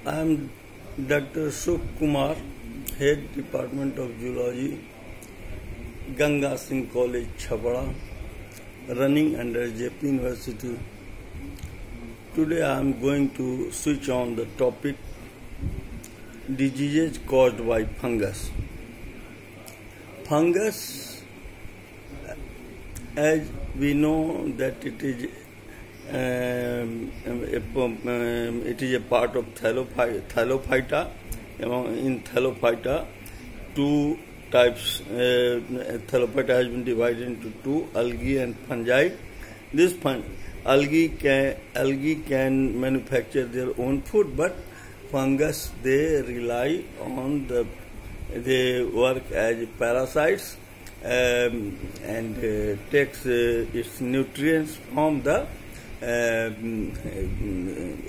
I am Dr. Sukh Kumar, Head Department of Zoology, Ganga Singh College, Chhabra, running under JP University. Today I am going to switch on the topic diseases caused by fungus. Fungus, as we know that it is a part of Thallophyta. In Thallophyta, two types. Thallophyta has been divided into two: algae and fungi. This algae can manufacture their own food, but fungus they rely on they work as parasites and takes its nutrients from the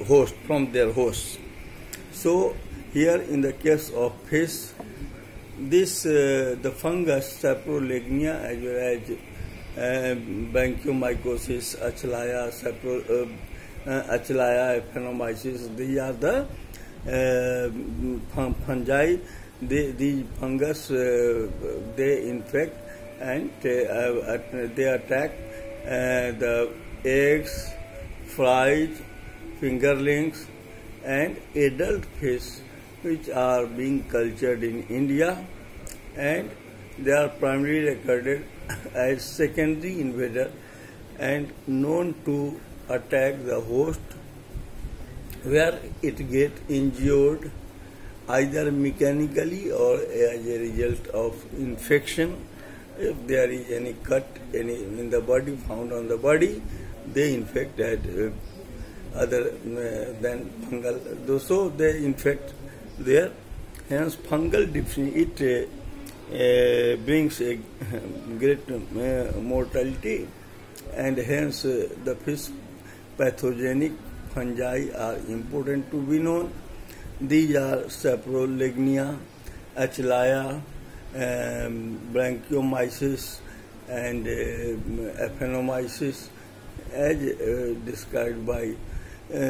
host, from their hosts. So here in the case of fish, this the fungus Saprolegnia as well as Branchiomycosis, Achelaya, Ephenomyces, these are the fungi. These fungus they infect and they attack the eggs, flies, fingerlings, and adult fish which are being cultured in India, and they are primarily recorded as secondary invader and known to attack the host where it gets injured either mechanically or as a result of infection. If there is any cut in the body found on the body, they infect that other than fungal. So they infect there. Hence, fungal deficiency brings a great mortality, and hence the fish pathogenic fungi are important to be known. These are Saprolegnia, Achelaya, Branchiomyces, and Ephenomyces, as described by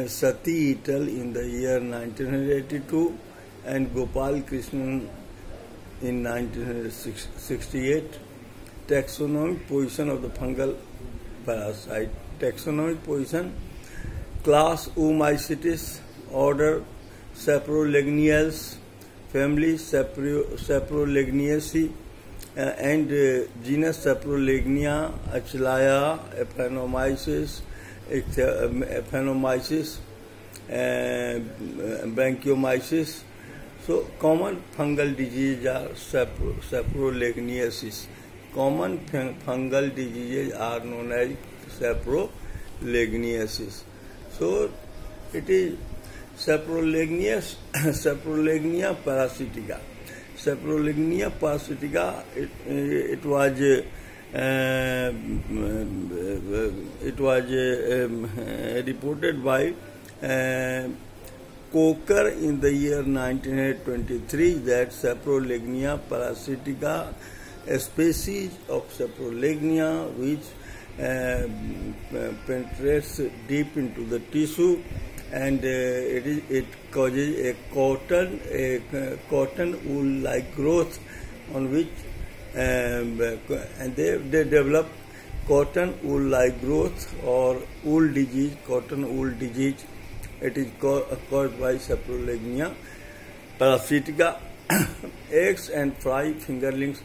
Sati et al. In the year 1982 and Gopal Krishnan in 1968. Taxonomic position of the fungal parasite. Taxonomic position: class Oomycetes, order Saprolegniales, family Saprolegniaceae, and genus Saprolegnia, Achelaya, Ephenomyces, Branchiomyces. So common fungal diseases are Saprolegniaceae. Common fungal diseases are known as Saprolegniaceae. So it is Saprolegnia parasitica. Saprolegnia parasitica. It was reported by Coker in the year 1923 that Saprolegnia parasitica, a species of Saprolegnia which penetrates deep into the tissue, and it causes a cotton wool-like growth on which and they develop cotton wool-like growth or wool disease, cotton wool disease. It is caused by Saprolegnia parasitica. Eggs and fly fingerlings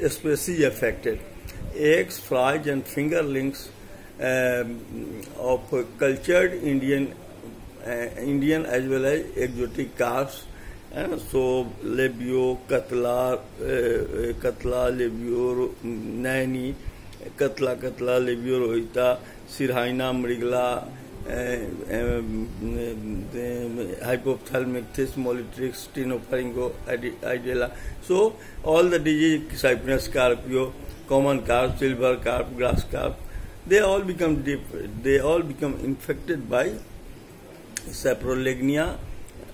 especially affected. Eggs, flies, and fingerlings of cultured Indian as well as exotic calves, so labio, katla, labio, naini, katla, labio rohita, sirhaina, mrigla, hypophthalmic, mollitrix, stenopharyngo, idella. So all the diseases, Cyprinus carpio, common carp, silver carp, grass carp, they all become infected by Saprolegnia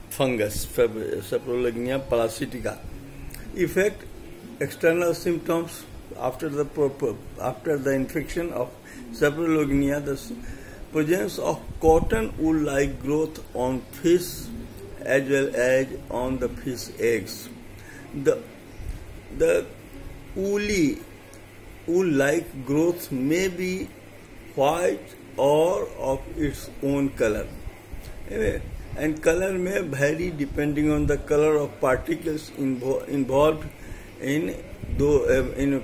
fungus, Saprolegnia parasitica. Effect: external symptoms after the infection of Saprolegnia, the presence of cotton wool-like growth on fish as well as on the fish eggs. The wool-like growth may be white or of its own color. And color may vary depending on the color of particles involved in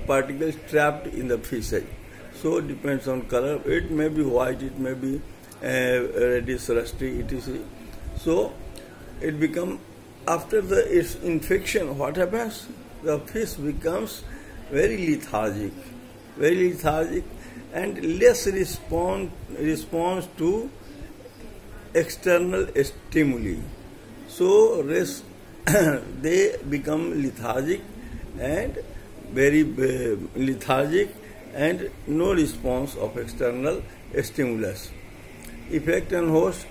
particles trapped in the fish egg. So it depends on color. It may be white, it may be reddish, rusty, etc. So it becomes, after its infection, what happens? The fish becomes very lethargic and less response to external stimuli. So they become lethargic and very lethargic and no response of external stimulus. Effect on host.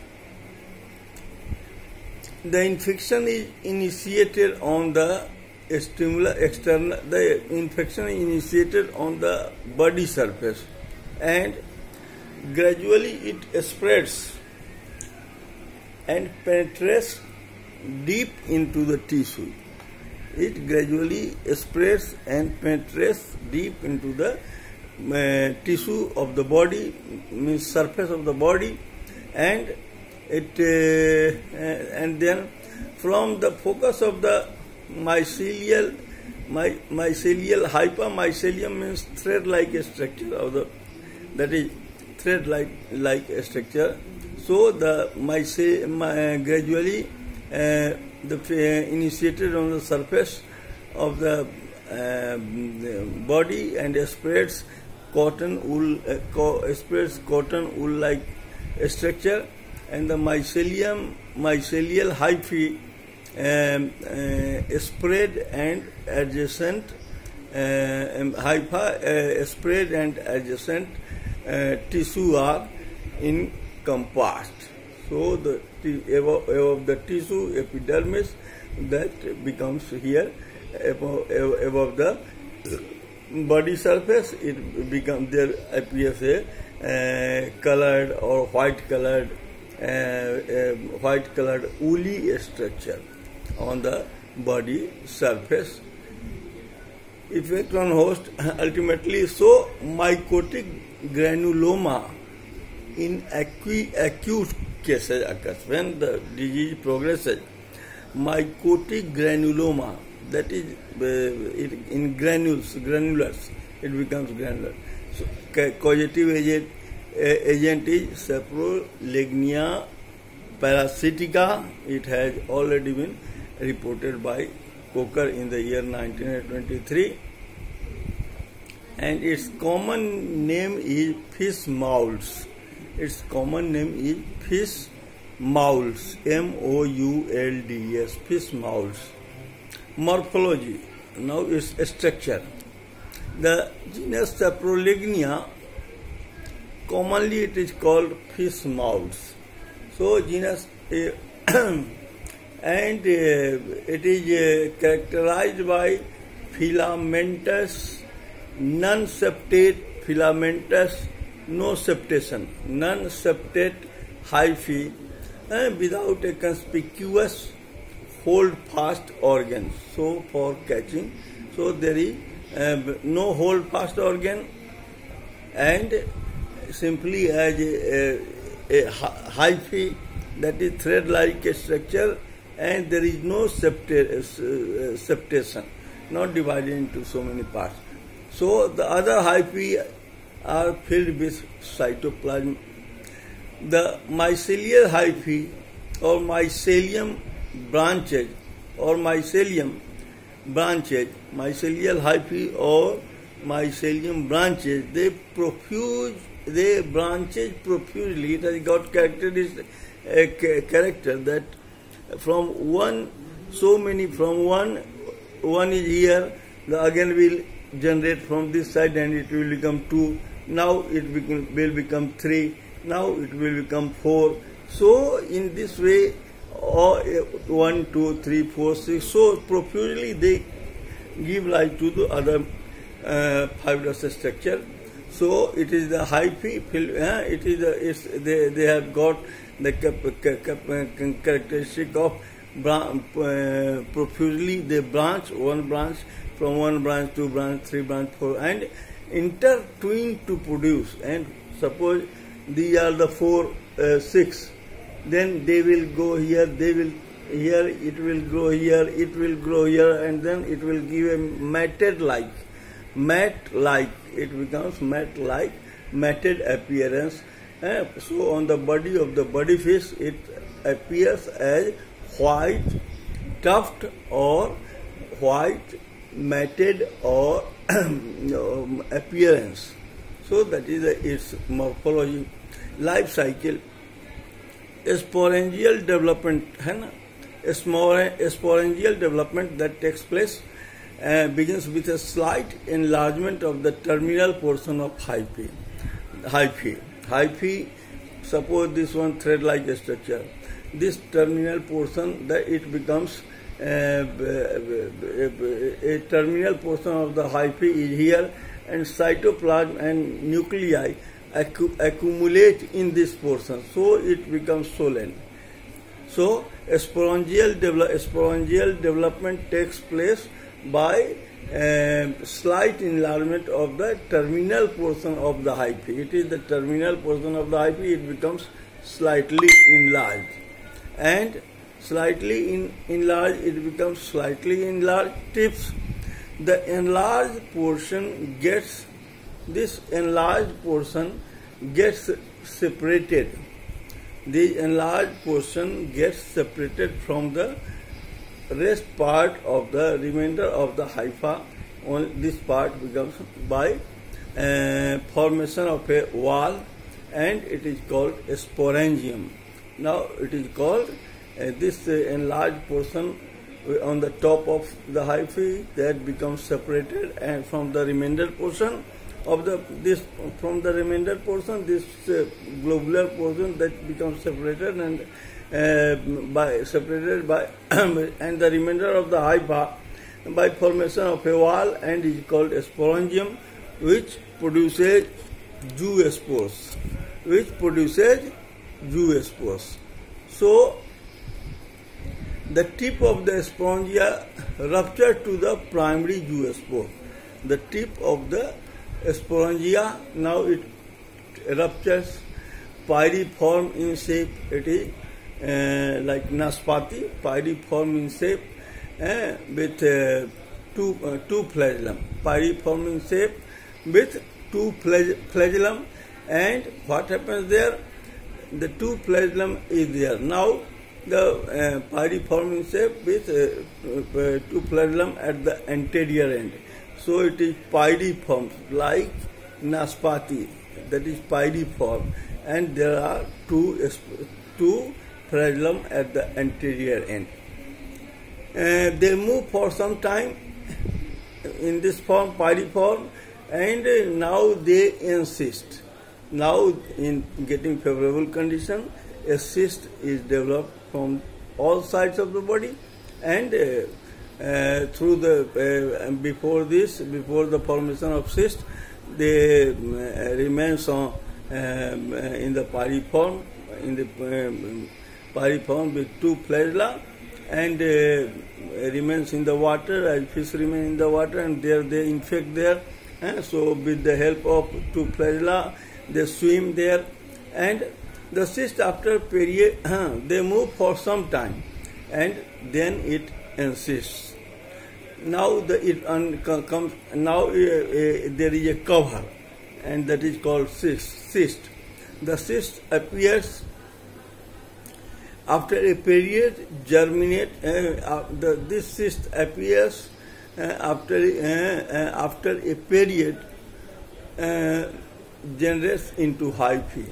The infection is initiated on the the infection is initiated on the body surface and gradually it spreads and penetrates deep into the tissue. It gradually spreads and penetrates deep into the tissue of the body, means surface of the body, and then from the focus of the mycelial hypomycelium means thread-like structure of the, that is thread-like structure. So the gradually initiated on the surface of the body and spreads cotton wool-like structure, and the mycelial hyphae spread and adjacent spread and adjacent tissue are encompassed. So the above the tissue epidermis, that becomes here above the body surface, it becomes, there appears a colored or white colored woolly structure on the body surface. Effect on host ultimately. So mycotic granuloma in acute cases occurs when the disease progresses. Mycotic granuloma, that is in granulars, it becomes granular. So causative agent is Saprolegnia parasitica. It has already been reported by Coker in the year 1923, and its common name is fish mouls. Its common name is fish mouls, MOULDS, fish mouls. Morphology. Now its structure. The genus Saprolegnia, commonly it is called fish mouls. So genus and it is characterized by filamentous, non-septate, filamentous, no septation, non-septate hyphae without a conspicuous hold-fast organ. So for catching, so there is no hold-fast organ, and simply as a hyphae, that is thread-like structure, and there is no septation, not divided into so many parts. So the other hyphae are filled with cytoplasm. The mycelial hyphae or mycelium branches or mycelial hyphae or mycelium branches, they branches profusely. It has got character that from one is here, the again will generate from this side and it will become 2. Now it will become 3. Now it will become 4. So in this way, 1, 2, 3, 4, 6. So profusely they give life to the other fibrous structure. So it is the hyphae. They have got the characteristic of profusely they branch, one branch, from one branch, two branch, three branch, four, and intertwine to produce. And suppose these are the four, six, then they will go here, they will here, it will grow here, it will grow here, and then it will give a mat-like, it becomes mat-like, matted appearance. So on the body of the body fish, it appears as white tuft or white matted or appearance. So that is its morphology. Life cycle. Sporangial development, sporangial development that takes place begins with a slight enlargement of the terminal portion of hyphae. Hyphae, suppose this one thread-like structure. This terminal portion, that it becomes a terminal portion of the hyphae is here, and cytoplasm and nuclei accumulate in this portion, so it becomes swollen. So sporangial development takes place by slight enlargement of the terminal portion of the hyphae. It is the terminal portion of the hyphae, it becomes slightly enlarged, and slightly enlarged, it becomes slightly enlarged tips. The enlarged portion gets, this enlarged portion gets separated. The enlarged portion gets separated from the rest part of the remainder of the hypha. This part becomes by formation of a wall, and it is called a sporangium. Now it is called this enlarged portion on the top of the hyphae that becomes separated, and from the remainder portion of this globular portion that becomes separated, and and the remainder of the hypha by formation of a wall, and is called a sporangium, which produces zoospores. So the tip of the sporangia ruptures to the primary zoospore. The tip of the sporangia, now it ruptures, pyriform in shape. It is like naspati, pyriform in shape, with two flagellum. Pyriform in shape with two flagellum, and what happens there? The two flagellum is there. Now the pyriform in shape with two flagellum at the anterior end. So it is pyriform, like naspati, that is pyriform, and there are two flagellum at the anterior end. They move for some time in this form, pyriform, and now they insist. Now in getting favorable condition, a cyst is developed from all sides of the body, and through the before the formation of cyst, they remains on in the pyriform, with two flagella, and remains in the water, as fish remain in the water, and there they infect there. So with the help of two flagella, they swim there, and the cyst after period they move for some time, and then it insists. Now there is a cover, and that is called cyst. The cyst appears after a period, germinate. This cyst appears after a period, generates into hyphae.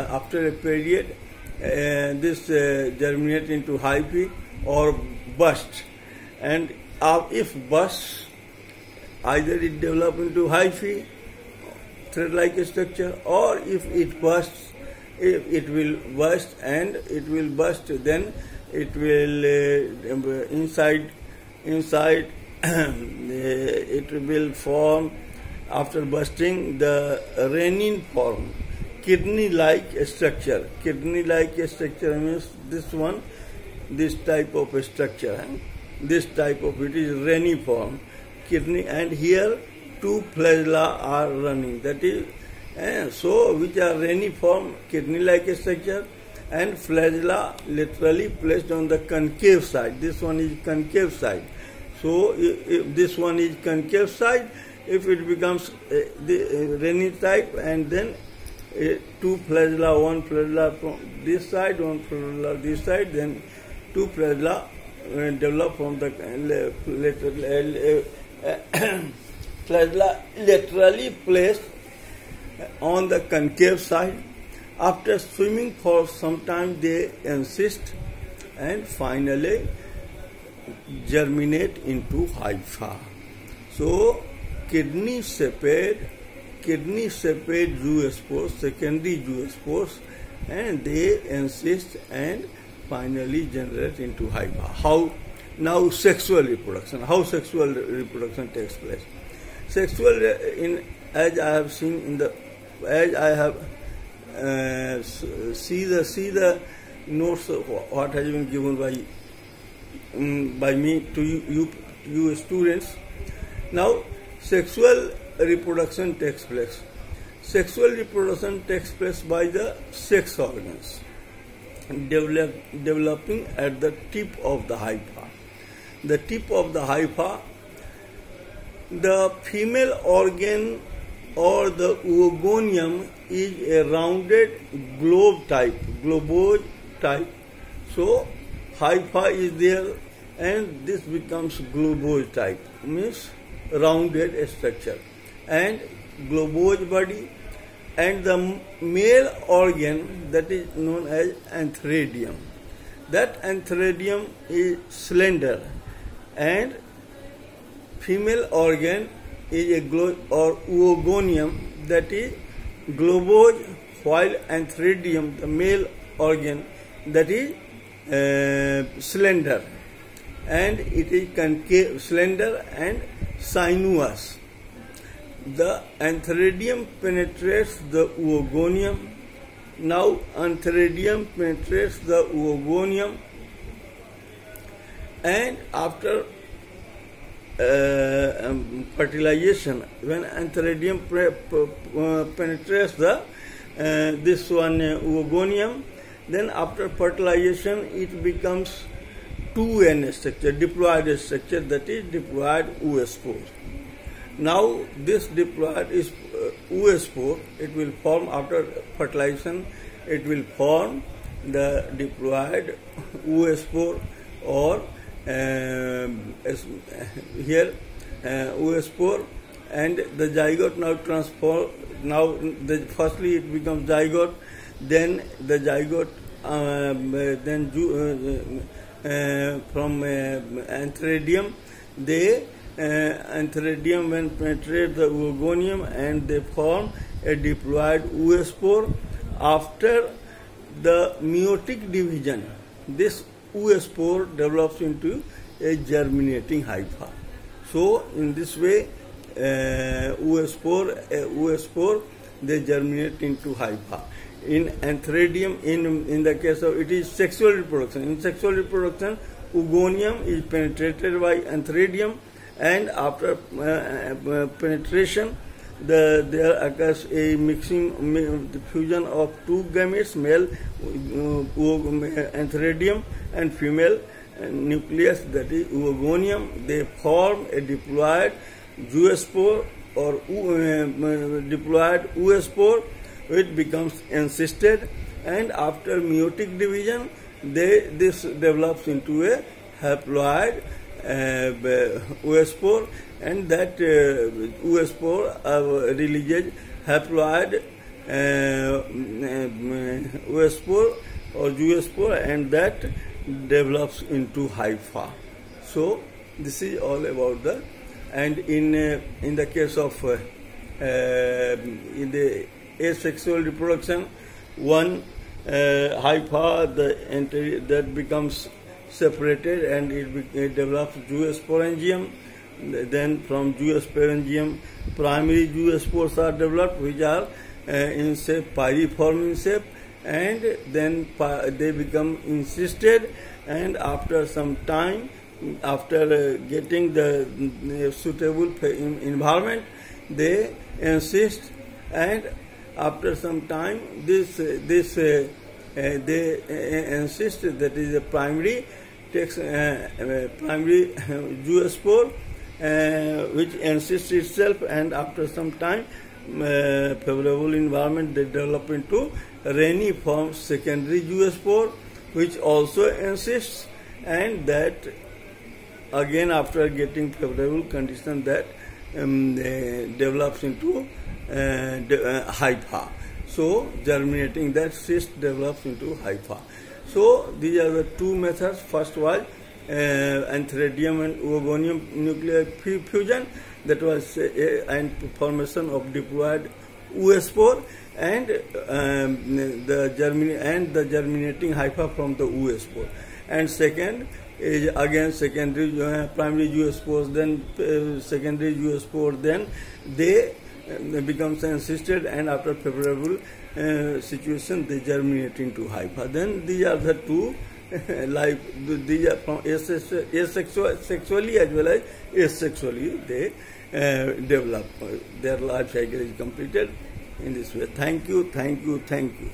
After a period, this germinate into hyphae or burst, and if bursts, either it develop into hyphae, thread-like structure, or if it bursts, it will burst, and it will burst, then it will inside it will form, after bursting, the renin form, kidney-like structure. Kidney-like structure means this type of structure. This type of it is reniform kidney, and here two flagella are running. That is, so which are reniform kidney-like structure, and flagella laterally placed on the concave side. This one is concave side. So if this one is concave side, if it becomes the Reni type, and then two flagella, one flagella from this side, one flagella this side, then two flagella develop from the flagella laterally placed on the concave side. After swimming for some time, they encyst and finally germinate into hypha. So kidney sepate zoospores, secondary zoospores, and they encyst and finally generate into hypha. How? Now sexual reproduction. How sexual reproduction takes place? Sexual, as I have seen in the, as I have see the notes of what has been given by me to you students. Now sexual reproduction takes place. Sexual reproduction takes place by the sex organs developing at the tip of the hypha. The tip of the hypha, the female organ or the oogonium is a rounded globe type, globoid type. So hypha is there, and this becomes globoid type, means rounded structure, and globoid body, and the male organ that is known as antheridium. That antheridium is slender, and female organ is a oogonium that is globoid, while antheridium, the male organ, that is slender, and it is concave, slender and sinuous. The antheridium penetrates the oogonium. Now antheridium penetrates the oogonium, and after fertilization, when antheridium penetrates the this one oogonium, then after fertilization it becomes 2N structure, diploid structure, that is diploid oospore. Now this diploid is oospore, it will form after fertilization, it will form the diploid oospore, or here oospore, and the zygote now transform. Now firstly it becomes zygote, then the zygote from antheridium, antheridium when penetrate the oogonium, and they form a diploid oospore. After the meiotic division, this oospore develops into a germinating hypha. So in this way, oospore they germinate into hypha. In antheridium, in the case of it is sexual reproduction. In sexual reproduction, oogonium is penetrated by antheridium, and after penetration, there occurs a mixing, the fusion of two gametes, male antheridium and female nucleus, that is oogonium. They form a diploid zoospore or diploid oospore, which becomes encysted, and after meiotic division, this develops into a haploid oospore, and that oospore releases haploid oospore or zoospore, and that develops into hypha. So this is all about the, and in the case of in the asexual reproduction, one hypha that becomes separated, and it develops zoosporangium. Then from zoosporangium, primary zoospores are developed, which are in shape, pyriform in shape, and then they become encysted, and after some time, after getting the suitable environment, they encyst, and after some time they encyst, that is a primary takes primary zoospore which encysts itself, and after some time favorable environment, they develop into reniform secondary zoospore which also encysts, and that again after getting favorable condition, that develops into hypha. So germinating that cyst develops into hypha. So these are the two methods. First was Antheridium and Oogonium nuclear fusion, that was and formation of diploid oospore, and the germinating hypha from the oospore. And second is again secondary primary zoospores, then secondary zoospore, then they becomes encysted, and after favorable situation they germinate into hypha. Then these are the two life, these are from asexually as well as asexually they develop. Their life cycle is completed in this way. Thank you, thank you, thank you.